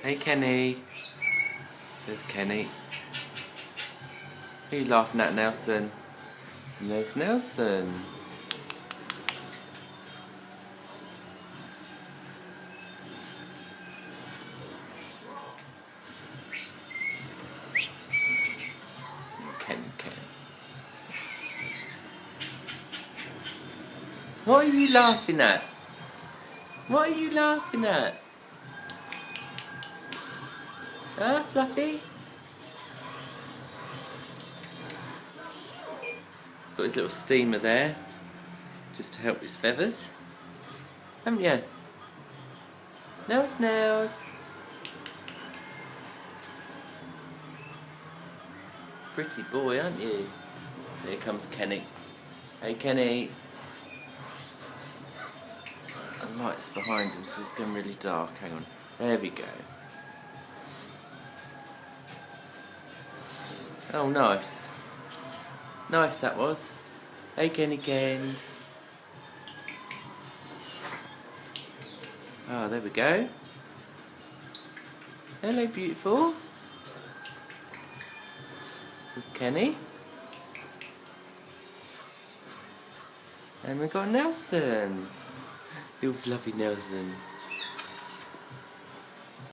Hey Kenny. There's Kenny. Who are you laughing at, Nelson? And there's Nelson. Kenny. What are you laughing at? What are you laughing at? Huh, Fluffy? He's got his little steamer there, just to help his feathers. Haven't you? Nails. Pretty boy, aren't you? Here comes Kenny. Hey Kenny. The light's behind him, so it's getting really dark. Hang on. There we go. Oh, nice. Nice that was. Hey Kenny Kens. Oh, there we go. Hello, beautiful. This is Kenny. And we've got Nelson. Little fluffy Nelson.